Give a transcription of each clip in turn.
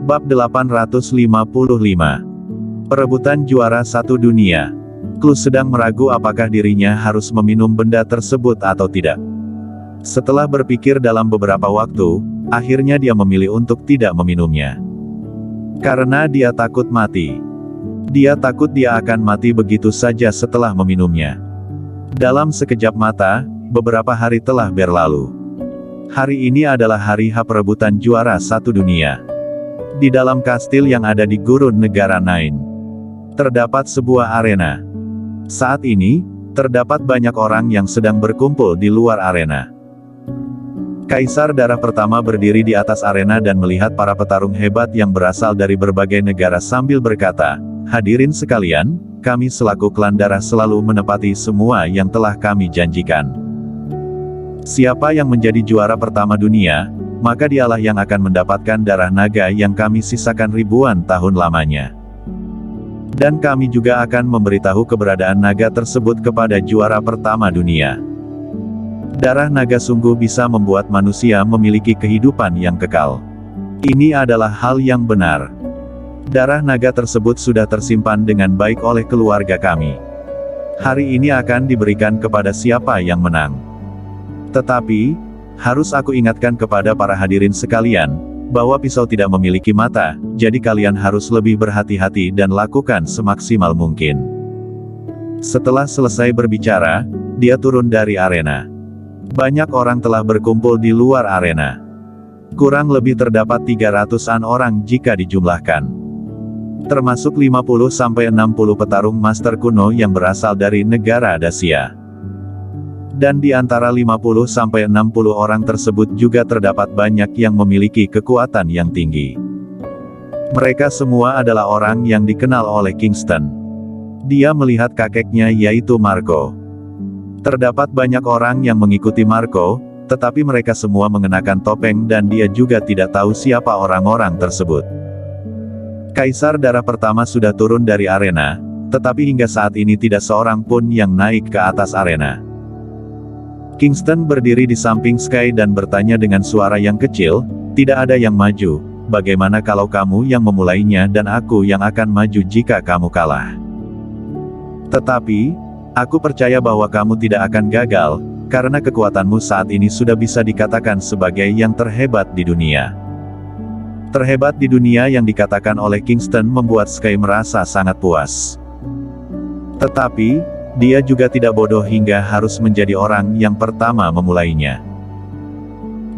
Bab 855. Perebutan juara satu dunia. Clue sedang meragu apakah dirinya harus meminum benda tersebut atau tidak. Setelah berpikir dalam beberapa waktu, akhirnya dia memilih untuk tidak meminumnya. Karena dia takut mati. Dia takut dia akan mati begitu saja setelah meminumnya. Dalam sekejap mata, beberapa hari telah berlalu. Hari ini adalah hari H perebutan juara satu dunia. Di dalam kastil yang ada di gurun negara Nain, terdapat sebuah arena. Saat ini, terdapat banyak orang yang sedang berkumpul di luar arena. Kaisar Darah Pertama berdiri di atas arena dan melihat para petarung hebat yang berasal dari berbagai negara sambil berkata, "Hadirin sekalian, kami selaku klan Darah selalu menepati semua yang telah kami janjikan. Siapa yang menjadi juara pertama dunia, maka dialah yang akan mendapatkan darah naga yang kami sisakan ribuan tahun lamanya. Dan kami juga akan memberitahu keberadaan naga tersebut kepada juara pertama dunia. Darah naga sungguh bisa membuat manusia memiliki kehidupan yang kekal. Ini adalah hal yang benar. Darah naga tersebut sudah tersimpan dengan baik oleh keluarga kami. Hari ini akan diberikan kepada siapa yang menang. Tetapi, harus aku ingatkan kepada para hadirin sekalian, bahwa pisau tidak memiliki mata, jadi kalian harus lebih berhati-hati dan lakukan semaksimal mungkin." Setelah selesai berbicara, dia turun dari arena. Banyak orang telah berkumpul di luar arena. Kurang lebih terdapat 300-an orang jika dijumlahkan. Termasuk 50-60 petarung master kuno yang berasal dari negara Dacia. Dan di antara 50-60 orang tersebut juga terdapat banyak yang memiliki kekuatan yang tinggi. Mereka semua adalah orang yang dikenal oleh Kingston. Dia melihat kakeknya yaitu Marco. Terdapat banyak orang yang mengikuti Marco, tetapi mereka semua mengenakan topeng dan dia juga tidak tahu siapa orang-orang tersebut. Kaisar Darah Pertama sudah turun dari arena, tetapi hingga saat ini tidak seorang pun yang naik ke atas arena. Kingston berdiri di samping Sky dan bertanya dengan suara yang kecil, "Tidak ada yang maju, bagaimana kalau kamu yang memulainya dan aku yang akan maju jika kamu kalah? Tetapi, aku percaya bahwa kamu tidak akan gagal, karena kekuatanmu saat ini sudah bisa dikatakan sebagai yang terhebat di dunia." Terhebat di dunia yang dikatakan oleh Kingston membuat Sky merasa sangat puas. Tetapi, dia juga tidak bodoh hingga harus menjadi orang yang pertama memulainya.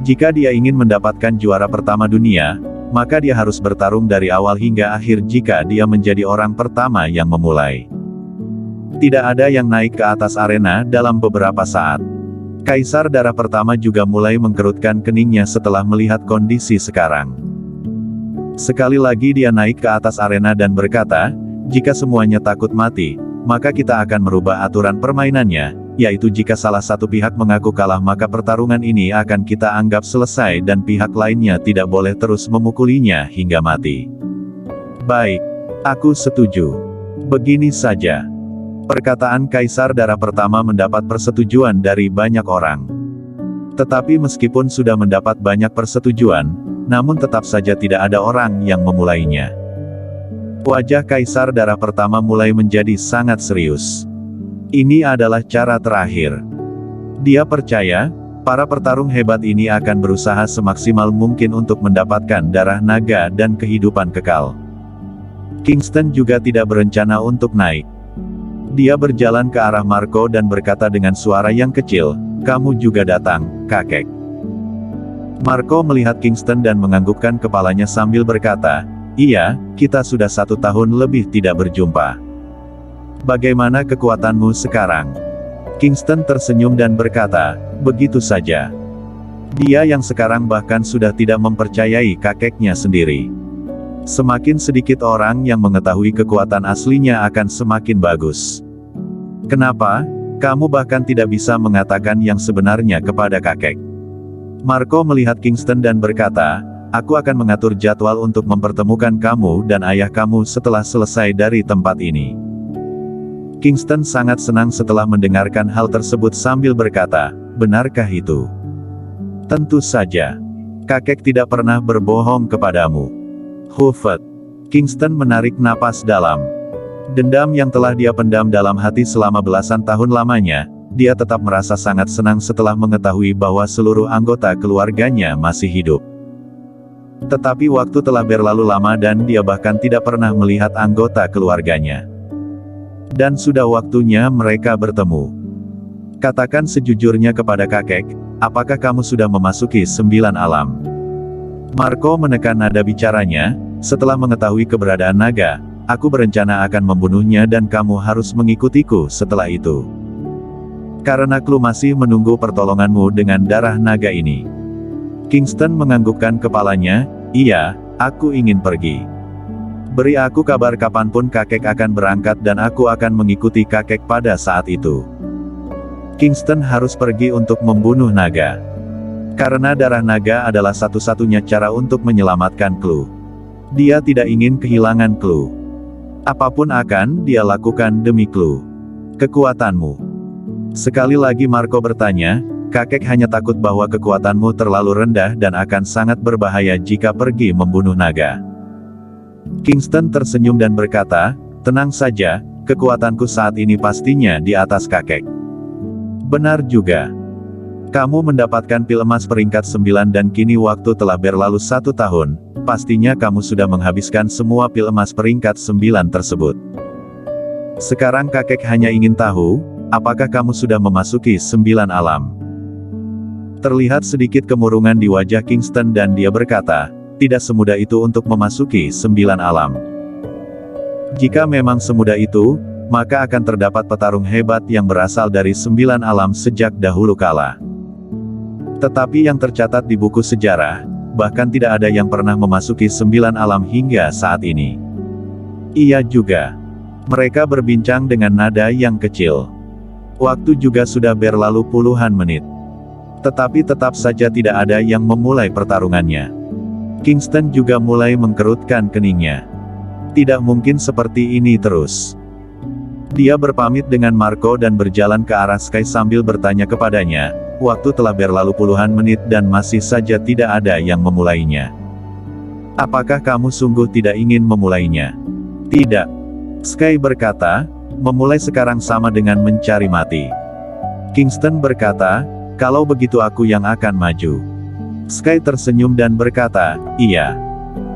Jika dia ingin mendapatkan juara pertama dunia, maka dia harus bertarung dari awal hingga akhir jika dia menjadi orang pertama yang memulai. Tidak ada yang naik ke atas arena dalam beberapa saat. Kaisar Darah Pertama juga mulai mengkerutkan keningnya setelah melihat kondisi sekarang. Sekali lagi dia naik ke atas arena dan berkata, "Jika semuanya takut mati, maka kita akan merubah aturan permainannya, yaitu jika salah satu pihak mengaku kalah maka pertarungan ini akan kita anggap selesai dan pihak lainnya tidak boleh terus memukulinya hingga mati." "Baik, aku setuju. Begini saja." Perkataan Kaisar Darah Pertama mendapat persetujuan dari banyak orang. Tetapi meskipun sudah mendapat banyak persetujuan, namun tetap saja tidak ada orang yang memulainya. Wajah Kaisar Darah Pertama mulai menjadi sangat serius. Ini adalah cara terakhir. Dia percaya, para petarung hebat ini akan berusaha semaksimal mungkin untuk mendapatkan darah naga dan kehidupan kekal. Kingston juga tidak berencana untuk naik. Dia berjalan ke arah Marco dan berkata dengan suara yang kecil, "Kamu juga datang, kakek." Marco melihat Kingston dan menganggukkan kepalanya sambil berkata, "Iya, kita sudah 1 tahun lebih tidak berjumpa. Bagaimana kekuatanmu sekarang?" Kingston tersenyum dan berkata, "Begitu saja." Dia yang sekarang bahkan sudah tidak mempercayai kakeknya sendiri. Semakin sedikit orang yang mengetahui kekuatan aslinya akan semakin bagus. "Kenapa? Kamu bahkan tidak bisa mengatakan yang sebenarnya kepada kakek?" Marco melihat Kingston dan berkata, "Aku akan mengatur jadwal untuk mempertemukan kamu dan ayah kamu setelah selesai dari tempat ini." Kingston sangat senang setelah mendengarkan hal tersebut sambil berkata, "Benarkah itu?" "Tentu saja. Kakek tidak pernah berbohong kepadamu. Hufet. Kingston menarik napas dalam. Dendam yang telah dia pendam dalam hati selama belasan tahun lamanya, dia tetap merasa sangat senang setelah mengetahui bahwa seluruh anggota keluarganya masih hidup. Tetapi waktu telah berlalu lama dan dia bahkan tidak pernah melihat anggota keluarganya. Dan sudah waktunya mereka bertemu. Katakan sejujurnya kepada kakek, apakah kamu sudah memasuki 9 alam? Marco menekan nada bicaranya, setelah mengetahui keberadaan naga, aku berencana akan membunuhnya dan kamu harus mengikutiku setelah itu. Karena Clue masih menunggu pertolonganmu dengan darah naga ini. Kingston menganggukkan kepalanya, iya, aku ingin pergi. Beri aku kabar kapanpun kakek akan berangkat dan aku akan mengikuti kakek pada saat itu. Kingston harus pergi untuk membunuh naga. Karena darah naga adalah satu-satunya cara untuk menyelamatkan Clue. Dia tidak ingin kehilangan Clue. Apapun akan dia lakukan demi Clue. Kekuatanmu. Sekali lagi Marco bertanya, kakek hanya takut bahwa kekuatanmu terlalu rendah dan akan sangat berbahaya jika pergi membunuh naga. Kingston tersenyum dan berkata, tenang saja, kekuatanku saat ini pastinya di atas kakek. Benar juga. Kamu mendapatkan pil emas peringkat 9 dan kini waktu telah berlalu 1 tahun, pastinya kamu sudah menghabiskan semua pil emas peringkat 9 tersebut. Sekarang kakek hanya ingin tahu, apakah kamu sudah memasuki 9 alam? Terlihat sedikit kemurungan di wajah Kingston dan dia berkata, tidak semudah itu untuk memasuki 9 alam. Jika memang semudah itu, maka akan terdapat petarung hebat yang berasal dari 9 alam sejak dahulu kala. Tetapi yang tercatat di buku sejarah, bahkan tidak ada yang pernah memasuki 9 alam hingga saat ini. Iya juga. Mereka berbincang dengan nada yang kecil. Waktu juga sudah berlalu puluhan menit. Tetapi tetap saja tidak ada yang memulai pertarungannya. Kingston juga mulai mengkerutkan keningnya. Tidak mungkin seperti ini terus. Dia berpamit dengan Marco dan berjalan ke arah Sky sambil bertanya kepadanya, waktu telah berlalu puluhan menit dan masih saja tidak ada yang memulainya. Apakah kamu sungguh tidak ingin memulainya? Tidak. Sky berkata, memulai sekarang sama dengan mencari mati. Kingston berkata, kalau begitu aku yang akan maju. Sky tersenyum dan berkata, iya.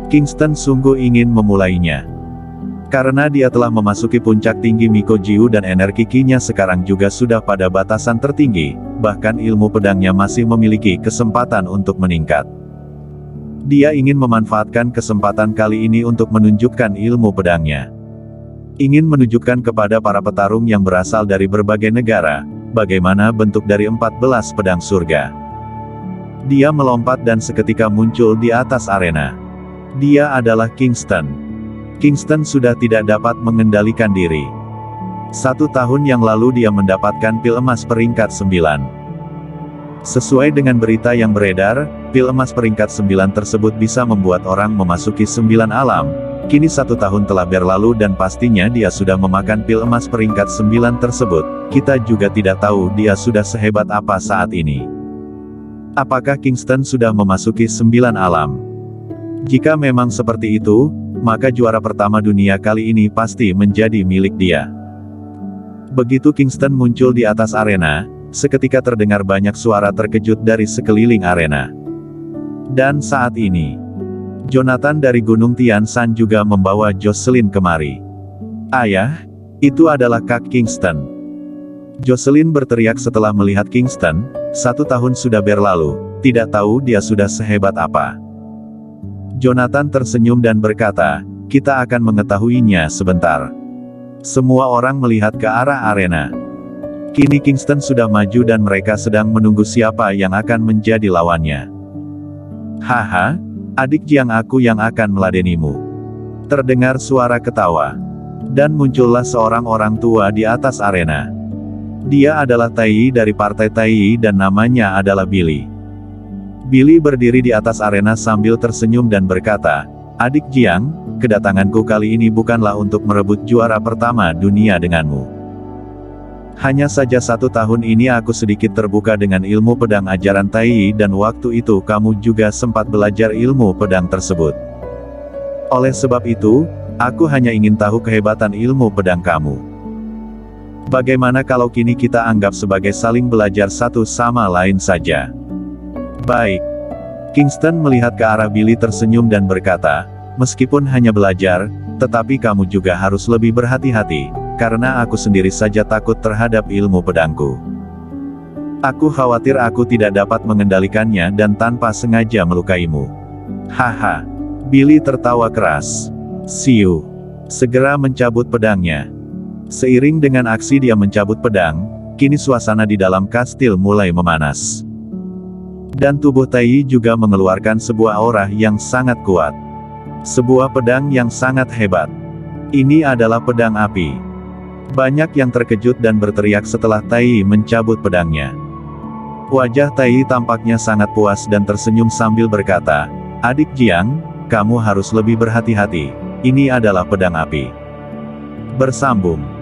Kingston sungguh ingin memulainya. Karena dia telah memasuki puncak tinggi Miko Jiu dan energi Ki-nya sekarang juga sudah pada batasan tertinggi, bahkan ilmu pedangnya masih memiliki kesempatan untuk meningkat. Dia ingin memanfaatkan kesempatan kali ini untuk menunjukkan ilmu pedangnya. Ingin menunjukkan kepada para petarung yang berasal dari berbagai negara, bagaimana bentuk dari 14 pedang surga. Dia melompat dan seketika muncul di atas arena. Dia adalah Kingston. Kingston sudah tidak dapat mengendalikan diri. 1 tahun yang lalu dia mendapatkan pil emas peringkat 9. Sesuai dengan berita yang beredar, pil emas peringkat 9 tersebut bisa membuat orang memasuki 9 alam. Kini 1 tahun telah berlalu dan pastinya dia sudah memakan pil emas peringkat 9 tersebut. Kita juga tidak tahu dia sudah sehebat apa saat ini. Apakah Kingston sudah memasuki 9 alam? Jika memang seperti itu, maka juara pertama dunia kali ini pasti menjadi milik dia. Begitu Kingston muncul di atas arena, seketika terdengar banyak suara terkejut dari sekeliling arena. Dan saat ini, Jonathan dari Gunung Tian Shan juga membawa Jocelyn kemari. Ayah, itu adalah Kak Kingston. Jocelyn berteriak setelah melihat Kingston. 1 tahun sudah berlalu, tidak tahu dia sudah sehebat apa. Jonathan tersenyum dan berkata, kita akan mengetahuinya sebentar. Semua orang melihat ke arah arena. Kini Kingston sudah maju dan mereka sedang menunggu siapa yang akan menjadi lawannya. Haha, adik Jiang aku yang akan meladenimu. Terdengar suara ketawa. Dan muncullah seorang orang tua di atas arena. Dia adalah Tai dari partai Tai dan namanya adalah Billy. Billy berdiri di atas arena sambil tersenyum dan berkata, adik Jiang, kedatanganku kali ini bukanlah untuk merebut juara pertama dunia denganmu. Hanya saja 1 tahun ini aku sedikit terbuka dengan ilmu pedang ajaran Tai dan waktu itu kamu juga sempat belajar ilmu pedang tersebut. Oleh sebab itu, aku hanya ingin tahu kehebatan ilmu pedang kamu. Bagaimana kalau kini kita anggap sebagai saling belajar satu sama lain saja? Baik. Kingston melihat ke arah Billy tersenyum dan berkata, meskipun hanya belajar, tetapi kamu juga harus lebih berhati-hati, karena aku sendiri saja takut terhadap ilmu pedangku. Aku khawatir aku tidak dapat mengendalikannya dan tanpa sengaja melukaimu. Haha. Billy tertawa keras. Siu. Segera mencabut pedangnya. Seiring dengan aksi dia mencabut pedang, kini suasana di dalam kastil mulai memanas. Dan tubuh Tai juga mengeluarkan sebuah aura yang sangat kuat. Sebuah pedang yang sangat hebat. Ini adalah pedang api. Banyak yang terkejut dan berteriak setelah Tai mencabut pedangnya. Wajah Tai tampaknya sangat puas dan tersenyum sambil berkata, Adik Jiang, kamu harus lebih berhati-hati. Ini adalah pedang api. Bersambung.